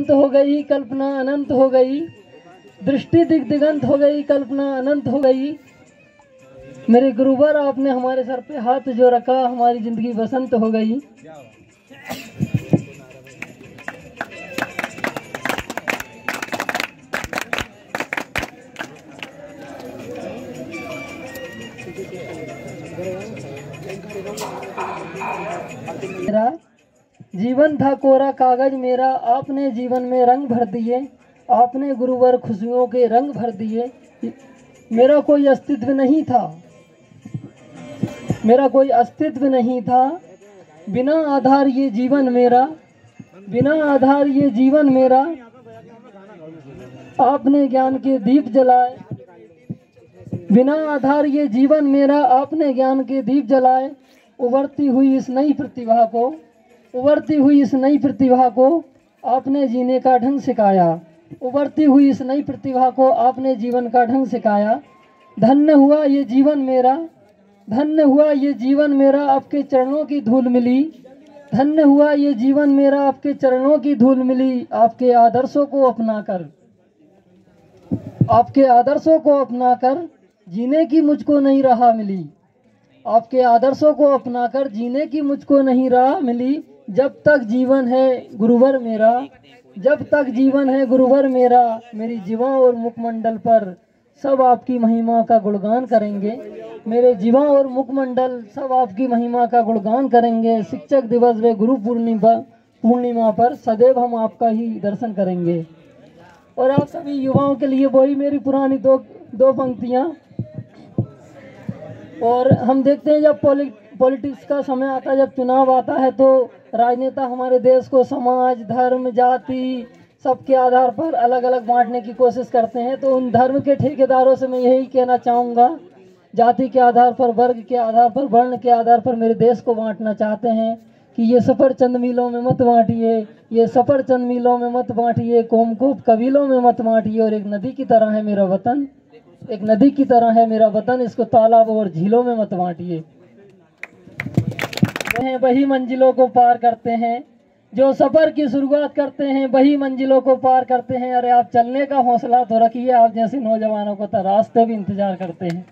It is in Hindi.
दिगंत हो गई, कल्पना अनंत हो गई। दृष्टि दिगंत हो गई, कल्पना अनंत हो गई। मेरे गुरुवर आपने हमारे सर पे हाथ जो रखा, हमारी जिंदगी बसंत हो गई। मेरा जीवन था कोरा कागज मेरा, आपने जीवन में रंग भर दिए। आपने गुरुवर खुशियों के रंग भर दिए। मेरा कोई अस्तित्व नहीं था, मेरा कोई अस्तित्व नहीं था। बिना आधार ये जीवन मेरा, बिना आधार ये जीवन मेरा। आपने ज्ञान के दीप जलाए, बिना आधार ये जीवन मेरा। आपने ज्ञान के दीप जलाए। उभरती हुई इस नई प्रतिभा को, उभरती हुई इस नई प्रतिभा को आपने जीने का ढंग सिखाया। उभरती हुई इस नई प्रतिभा को आपने जीवन का ढंग सिखाया। धन्य हुआ ये जीवन मेरा, धन्य हुआ ये जीवन मेरा। आपके चरणों की धूल मिली, धन्य हुआ ये जीवन मेरा। आपके चरणों की धूल मिली। आपके आदर्शों को अपनाकर, आपके आदर्शों को अपनाकर जीने की मुझको नहीं राह मिली। आपके आदर्शों को अपनाकर जीने की मुझको नहीं राह मिली। जब तक जीवन है गुरुवर मेरा, जब तक जीवन है गुरुवर मेरा। मेरी जीवा और मुखमंडल पर सब आपकी महिमा का गुणगान करेंगे। मेरे जीवा और मुखमंडल सब आपकी महिमा का गुणगान करेंगे। शिक्षक दिवस व गुरु पूर्णिमा पर सदैव हम आपका ही दर्शन करेंगे। और आप सभी युवाओं के लिए वही मेरी पुरानी दो पंक्तियाँ। और हम देखते हैं जब पॉलिटिक्स का समय आता है, जब चुनाव आता है, तो राजनेता हमारे देश को समाज, धर्म, जाति सबके आधार पर अलग अलग बांटने की कोशिश करते हैं। तो उन धर्म के ठेकेदारों से मैं यही कहना चाहूँगा, जाति के आधार पर, वर्ग के आधार पर, वर्ण के आधार पर मेरे देश को बांटना चाहते हैं कि ये सफरचंद मिलों में मत बांटिए, ये सफरचंद मिलों में मत बांटिए, कोम को कबीलों में मत बांटिए। और एक नदी की तरह है मेरा वतन, एक नदी की तरह है मेरा वतन, इसको तालाब और झीलों में मत बांटिए। वही मंजिलों को पार करते हैं, जो सफर की शुरुआत करते हैं वही मंजिलों को पार करते हैं। अरे आप चलने का हौसला तो रखिए, आप जैसे नौजवानों को तो रास्ते भी इंतजार करते हैं।